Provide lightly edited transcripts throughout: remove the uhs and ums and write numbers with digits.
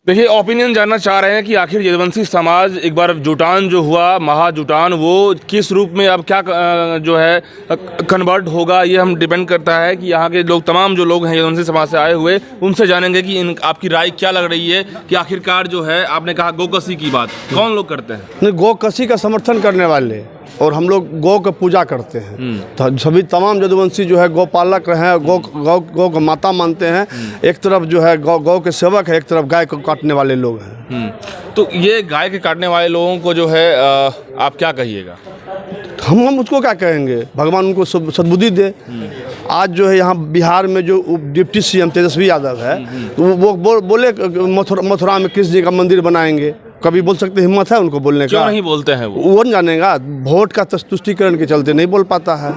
देखिए, ओपिनियन जानना चाह रहे हैं कि आखिर यदुवंशी समाज एक बार जुटान जो हुआ, महाजुटान, वो किस रूप में अब क्या जो है कन्वर्ट होगा, ये हम डिपेंड करता है कि यहाँ के लोग, तमाम जो लोग हैं यदुवंशी समाज से आए हुए, उनसे जानेंगे कि आपकी राय क्या लग रही है कि आखिरकार जो है, आपने कहा गोकसी की बात, कौन लोग करते हैं? नहीं, गोकसी का समर्थन करने वाले, और हम लोग गौ का पूजा करते हैं। तो सभी तमाम यदुवंशी जो है गौपालक हैं, गौ को माता मानते हैं। एक तरफ जो है गौ के सेवक है, एक तरफ गाय को काटने वाले लोग हैं। तो ये गाय के काटने वाले लोगों को जो है आप क्या कहिएगा? हम उसको क्या कहेंगे, भगवान उनको सद्बुद्धि दे। आज जो है यहाँ बिहार में जो डिप्टी सीएम तेजस्वी यादव है, तो वो बोले मथुरा में कृष्ण जी का मंदिर बनाएंगे। कभी बोल सकते, हिम्मत है उनको बोलने का? क्यों नहीं बोलते हैं वो नहीं जानेगा, वोट का तुष्टीकरण के चलते नहीं बोल पाता है,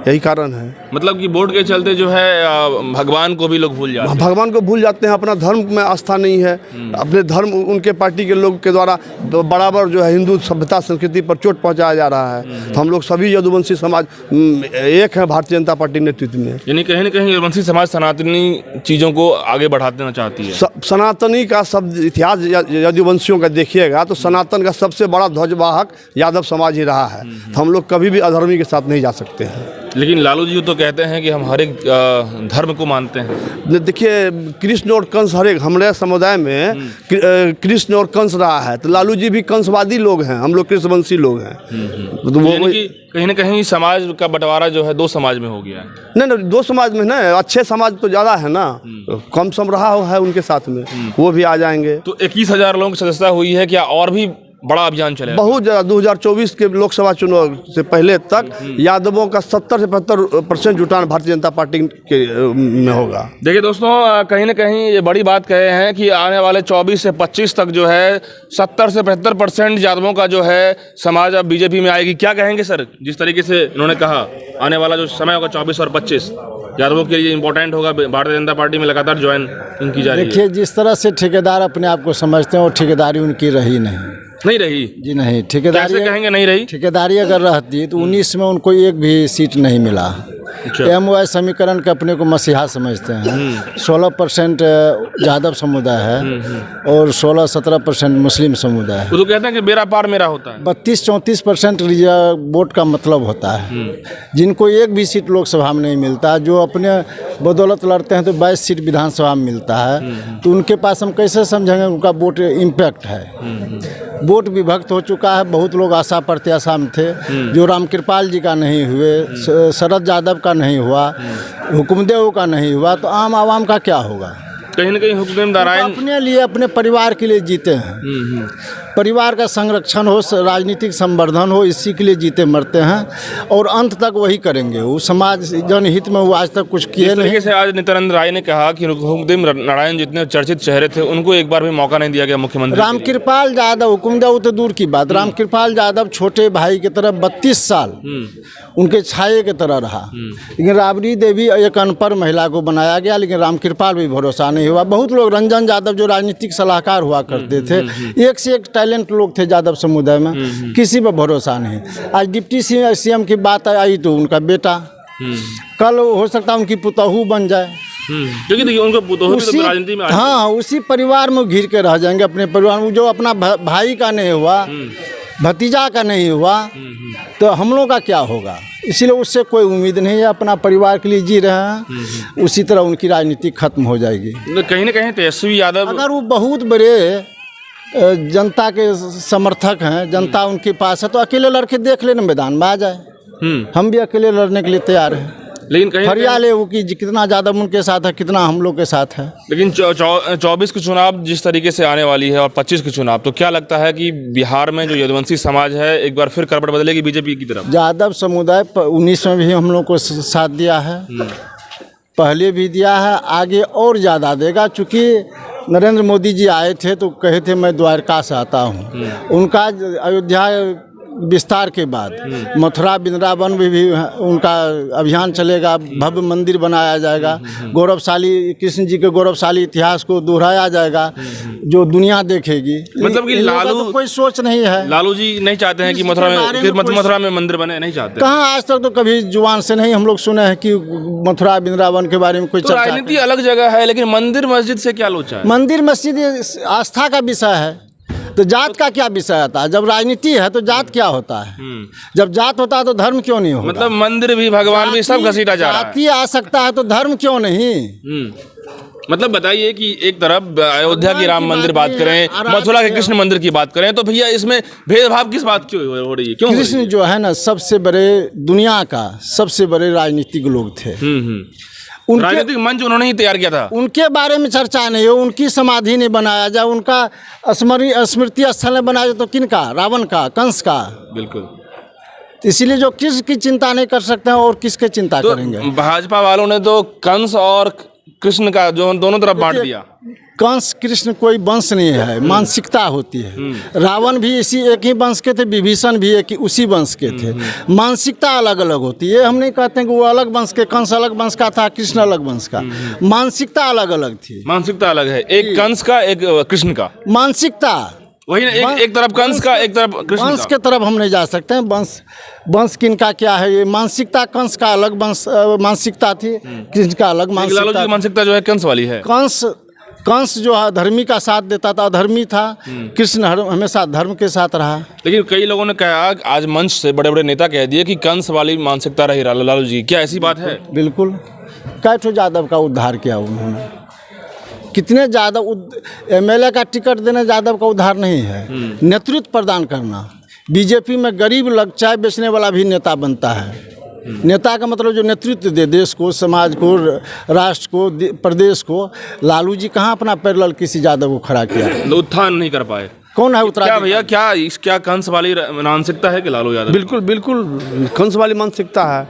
यही कारण है। मतलब कि वोट के चलते जो है भगवान को भी लोग भूल जाते हैं। भगवान को भूल जाते हैं, अपना धर्म में आस्था नहीं है। अपने धर्म, उनके पार्टी के लोग के द्वारा बराबर जो है हिंदू सभ्यता संस्कृति पर चोट पहुंचाया जा रहा है। तो हम लोग सभी यदुवंशी समाज एक है भारतीय जनता पार्टी नेतृत्व में। यानी कहीं ना कहीं यदुवंशी समाज सनातनी चीज़ों को आगे बढ़ाना चाहती है। सनातनी का शब्द इतिहास यदुवंशियों का देखिएगा तो सनातन का सबसे बड़ा ध्वजवाहक यादव समाज ही रहा है। तो हम लोग कभी भी अधर्मी के साथ नहीं जा सकते हैं। लेकिन लालू जी तो कहते हैं कि हम हर एक धर्म को मानते हैं। देखिए, कृष्ण और कंस, हर एक हमारे समुदाय में कृष्ण और कंस रहा है, तो लालू जी भी कंसवादी लोग हैं, हम लोग कृष्णवंशी लोग हैं। तो वो कहीं ना कहीं समाज का बंटवारा जो है दो समाज में हो गया है। नहीं, दो समाज में ना, अच्छे समाज तो ज़्यादा है ना, कम सम रहा है उनके साथ में, वो भी आ जाएंगे। तो 21,000 लोगों की सदस्यता हुई है, क्या और भी बड़ा अभियान चलेगा? बहुत ज़्यादा। 2024 के लोकसभा चुनाव से पहले तक यादवों का 70 से 75% जुटान भारतीय जनता पार्टी के में होगा। देखिए दोस्तों, कहीं ना कहीं ये बड़ी बात कहे हैं कि आने वाले 24 से 25 तक जो है 70 से 75% यादवों का जो है समाज अब बीजेपी में आएगी। क्या कहेंगे सर, जिस तरीके से इन्होंने कहा आने वाला जो समय होगा 24 और 25 यादवों के लिए इंपॉर्टेंट होगा, भारतीय जनता पार्टी में लगातार ज्वाइन इनकी जा रही है। देखिए, जिस तरह से ठेकेदार अपने आप को समझते हैं, वो ठेकेदारी उनकी रही नहीं रही जी, नहीं। ठेकेदारी कैसे कहेंगे नहीं रही? ठेकेदारी अगर रहती तो 19 में उनको एक भी सीट नहीं मिला। MY समीकरण के अपने को मसीहा समझते हैं। 16% यादव समुदाय है और 16-17% मुस्लिम समुदाय है। वो तो कहते हैं कि मेरा पार मेरा होता है। 32-34% वोट का मतलब होता है। जिनको एक भी सीट लोकसभा में नहीं मिलता, जो अपने बदौलत लड़ते हैं तो 22 सीट विधानसभा में मिलता है, तो उनके पास हम कैसे समझेंगे उनका वोट इम्पैक्ट है। वोट विभक्त हो चुका है। बहुत लोग आशा प्रत्याशा में थे, जो रामकृपाल जी का नहीं हुए, शरद यादव का नहीं हुआ, हुकुमदेव का नहीं हुआ, तो आम आवाम का क्या होगा? कहीं ना कहीं हुकुमदेव नारायण अपने लिए, अपने परिवार के लिए जीते हैं। परिवार का संरक्षण हो, राजनीतिक संवर्धन हो, इसी के लिए जीते मरते हैं और अंत तक वही करेंगे। वो समाज जनहित में वो आज तक कुछ किए नहीं। से आज नित्यानंद राय ने कहा कि हुकुमदेव नारायण जितने चर्चित चेहरे थे, उनको एक बार भी मौका नहीं दिया गया मुख्यमंत्री। रामकृपाल यादव, हुकुमदेव तो दूर की बात, रामकृपाल यादव छोटे भाई की तरह 32 साल उनके छाये की तरह रहा। लेकिन राबड़ी देवी एक अनपढ़ महिला को बनाया गया, लेकिन रामकृपाल भी भरोसा नहीं हुआ। बहुत लोग, रंजन यादव जो राजनीतिक सलाहकार हुआ करते थे, एक से एक टैलेंट लोग थे यादव समुदाय में, किसी पर भरोसा नहीं। आज डिप्टी सीएम की बात आई तो उनका बेटा, कल हो सकता है उनकी पुतहू बन जाए, क्योंकि देखिए उनको पुतहू भी तो राजनीति में हाँ, उसी परिवार में घिर के रह जाएंगे। अपने परिवार में जो अपना भाई का नहीं हुआ, भतीजा का नहीं हुआ, तो हम लोग का क्या होगा? इसलिए उससे कोई उम्मीद नहीं है। अपना परिवार के लिए जी रहे हैं, उसी तरह उनकी राजनीति खत्म हो जाएगी। कहीं ना कहीं तेजस्वी यादव, अगर वो बहुत बड़े जनता के समर्थक हैं, जनता उनके पास है, तो अकेले लड़के देख लेना, मैदान में आ जाए। हम भी अकेले लड़ने के लिए तैयार हैं। लेकिन कहीं फरियाल है वो कि कितना ज़्यादा उनके साथ है, कितना हम लोग के साथ है। लेकिन 24 के चुनाव जिस तरीके से आने वाली है और 25 के चुनाव, तो क्या लगता है कि बिहार में जो यदुवंशी समाज है एक बार फिर करवट बदलेगी बीजेपी की तरफ? यादव समुदाय 19 में भी हम लोग को साथ दिया है, पहले भी दिया है, आगे और ज़्यादा देगा। चूँकि नरेंद्र मोदी जी आए थे तो कहे थे मैं द्वारका से आता हूँ, उनका अयोध्या विस्तार के बाद मथुरा वृंदावन में भी उनका अभियान चलेगा, भव्य मंदिर बनाया जाएगा, गौरवशाली कृष्ण जी के गौरवशाली इतिहास को दोहराया जाएगा जो दुनिया देखेगी। मतलब कि इन लोगों का लालू तो कोई सोच नहीं है। लालू जी नहीं चाहते हैं कि मथुरा में मंदिर बने, नहीं चाहते। कहाँ आज तक तो कभी जुबान से नहीं हम लोग सुने हैं कि मथुरा वृंदावन के बारे में कोई तो चर्चा। राजनीति अलग जगह है, लेकिन मंदिर मस्जिद से क्या लोचा है? मंदिर मस्जिद ये आस्था का विषय है, तो जात का क्या विषय आता है? जब राजनीति है तो जात क्या होता है? जब जात होता है तो धर्म क्यों नहीं होगा? मतलब मंदिर भी भगवान भी सब घसीटा जा रहा है। जाति आ सकता है तो धर्म क्यों नहीं? मतलब बताइए कि एक तरफ अयोध्या की राम मंदिर बात करें, मथुरा के कृष्ण मंदिर की बात करें, तो भैया इसमें भेदभाव किस बात की हो रही है? क्यों कृष्ण जो है ना सबसे बड़े दुनिया का सबसे बड़े राजनीतिक लोग थे। उनके राजनीतिक मंच उन्होंने ही तैयार किया था। उनके बारे में चर्चा नहीं हो, उनकी समाधि नहीं बनाया जाए, उनका स्मृति स्थल नहीं बनाया जाए तो किनका? रावण का, कंस का। बिल्कुल। इसीलिए जो किसकी चिंता नहीं कर सकते हैं और किसके चिंता तो करेंगे? भाजपा वालों ने तो कंस और कृष्ण का जो दोनों तरफ बांट दिया। कंस कृष्ण कोई वंश नहीं है, मानसिकता होती है। रावण भी इसी एक ही वंश के थे, विभीषण भी एक ही उसी वंश के थे। मानसिकता अलग अलग होती है। हम नहीं कहते हैं कि वो अलग वंश के, कंस अलग वंश का था, कृष्ण अलग वंश का। मानसिकता अलग अलग थी। मानसिकता अलग है, एक कंस का एक कृष्ण का। मानसिकता वही ना, एक तरफ कंस का एक तरफ कृष्ण वंश का। के तरफ हम नहीं जा सकते हैं। वंश किनका क्या है? ये मानसिकता कंस का अलग वंश मानसिकता थी, कृष्ण का अलग लालू जी मानसिकता। की मानसिकता जो है कंस वाली है। कंस जो है धर्मी का साथ देता था, अधर्मी था। कृष्ण हमेशा धर्म के साथ रहा। लेकिन कई लोगों ने कहा, आज मंच से बड़े बड़े नेता कह दिए कि कंस वाली मानसिकता रही लालू जी। क्या ऐसी बात है? बिल्कुल। कैठो यादव का उद्धार किया उन्होंने? कितने ज़्यादा एमएलए का टिकट देना यादव का उद्धार नहीं है, नेतृत्व प्रदान करना। बीजेपी में गरीब लोग चाय बेचने वाला भी नेता बनता है। नेता का मतलब जो नेतृत्व दे देश को, समाज को, राष्ट्र को, प्रदेश को। लालू जी कहाँ अपना पैरेलल किसी यादव को खड़ा किया? उत्थान नहीं कर पाए। कौन है उत्तरा? क्या भैया, क्या कंस वाली मानसिकता है कि लालू यादव? बिल्कुल बिल्कुल कंस वाली मानसिकता है,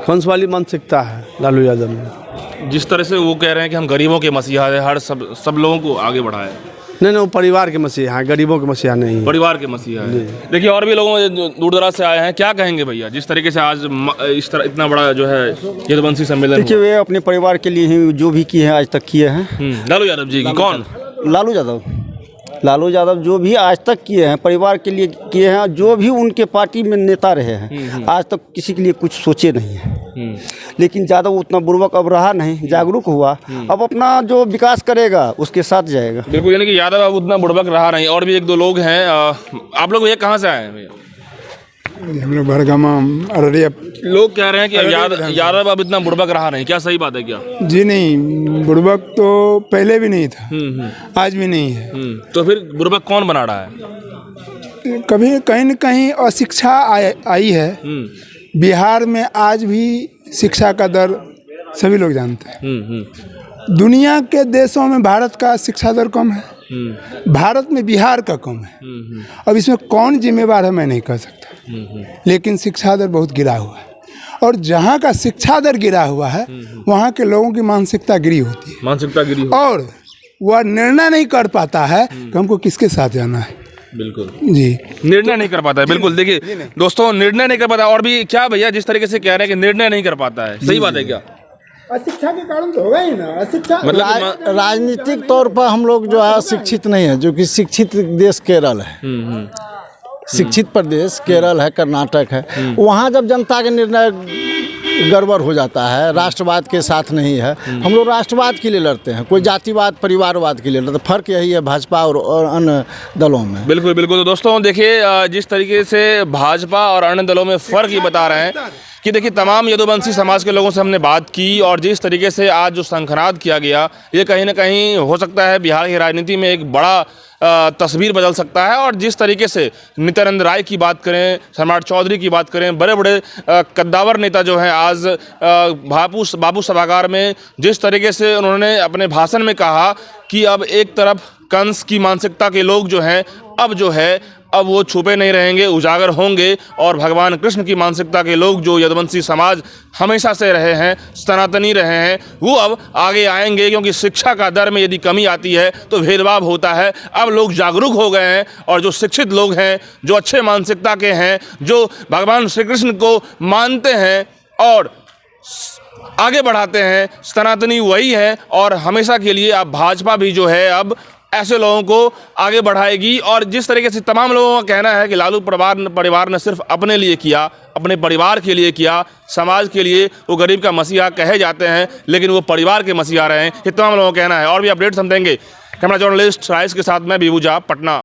कंस वाली मानसिकता है लालू यादव में। जिस तरह से वो कह रहे हैं कि हम गरीबों के मसीहा है, हर सब लोगों को आगे बढ़ाए। नहीं, वो परिवार के मसीहा हैं, गरीबों के मसीहा नहीं। परिवार के मसीहा है। देखिए, और भी लोगों दूर दराज से आए हैं, क्या कहेंगे भैया जिस तरीके से आज इस तरह इतना बड़ा जो है यदुवंशी सम्मेलन? देखिए, वे अपने परिवार के लिए ही जो भी किए हैं आज तक किए हैं। लालू यादव जी की कौन? लालू यादव जो भी आज तक किए हैं परिवार के लिए किए हैं। जो भी उनके पार्टी में नेता रहे हैं आज तक किसी के लिए कुछ सोचे नहीं है। लेकिन यादव उतना बुर्बक अब रहा नहीं, जागरूक हुआ, अब अपना जो विकास करेगा उसके साथ जाएगा। बिल्कुल, यानी कि यादव अब उतना बुड़बक रहा नहीं। और भी एक दो लोग हैं। आप लोग भैया कहाँ से आए हैं भैया? हम लोग भरगामा अररिया। लोग कह रहे हैं कि यादव अब इतना बुड़बक रहा नहीं, क्या सही बात है क्या? जी नहीं, बुड़बक तो पहले भी नहीं था, आज भी नहीं है। तो फिर बुड़बक कौन बना रहा है? कभी कहीं न कहीं अशिक्षा आई है। बिहार में आज भी शिक्षा का दर सभी लोग जानते हैं। दुनिया के देशों में भारत का शिक्षा दर कम है, भारत में बिहार का कम है। अब इसमें कौन जिम्मेवार है मैं नहीं कह सकता, लेकिन शिक्षा दर बहुत गिरा हुआ है। और जहाँ का शिक्षा दर गिरा हुआ है वहाँ के लोगों की मानसिकता गिरी होती है, मानसिकता गिरी और वह निर्णय नहीं कर पाता है कि हमको किसके साथ जाना है। बिल्कुल जी, निर्णय नहीं कर पाता है। बिल्कुल, देखिए दोस्तों, निर्णय नहीं कर पाता। और भी क्या भैया, जिस तरीके से कह रहे हैं कि निर्णय नहीं कर पाता है, सही बात है क्या? अशिक्षा के कारण तो होगा ही ना। अशिक्षा मतलब राजनीतिक तौर पर हम लोग जो है शिक्षित नहीं है, जो कि शिक्षित देश केरल है। शिक्षित प्रदेश केरल है, कर्नाटक है। वहाँ जब जनता के निर्णय गड़बड़ हो जाता है, राष्ट्रवाद के साथ नहीं है। हम लोग राष्ट्रवाद के लिए लड़ते हैं, कोई जातिवाद परिवारवाद के लिए लड़ते हैं। फर्क यही है भाजपा और अन्य दलों में। बिल्कुल बिल्कुल। तो दोस्तों देखिए, जिस तरीके से भाजपा और अन्य दलों में फ़र्क ये बता रहे हैं कि देखिए, तमाम यदुवंशी समाज के लोगों से हमने बात की, और जिस तरीके से आज जो शंखनाद किया गया, ये कहीं ना कहीं हो सकता है बिहार की राजनीति में एक बड़ा तस्वीर बदल सकता है। और जिस तरीके से नित्यानंद राय की बात करें, सम्राट चौधरी की बात करें, बड़े बड़े कद्दावर नेता जो हैं, आज बाबू सभागार में जिस तरीके से उन्होंने अपने भाषण में कहा कि अब एक तरफ कंस की मानसिकता के लोग जो हैं अब जो है अब वो छुपे नहीं रहेंगे, उजागर होंगे और भगवान कृष्ण की मानसिकता के लोग जो यदुवंशी समाज हमेशा से रहे हैं, सनातनी रहे हैं, वो अब आगे आएंगे, क्योंकि शिक्षा का दर में यदि कमी आती है तो भेदभाव होता है। अब लोग जागरूक हो गए हैं और जो शिक्षित लोग हैं, जो अच्छे मानसिकता के हैं, जो भगवान श्री कृष्ण को मानते हैं और आगे बढ़ाते हैं, सनातनी वही है। और हमेशा के लिए अब भाजपा भी जो है अब ऐसे लोगों को आगे बढ़ाएगी। और जिस तरीके से तमाम लोगों का कहना है कि लालू परिवार ने सिर्फ अपने लिए किया, अपने परिवार के लिए किया, समाज के लिए वो गरीब का मसीहा कहे जाते हैं, लेकिन वो परिवार के मसीहा रहे हैं, ये तमाम लोगों का कहना है। और भी अपडेट्स हम देंगे। कैमरा जर्नलिस्ट राइस के साथ मैं बीबू जा, पटना।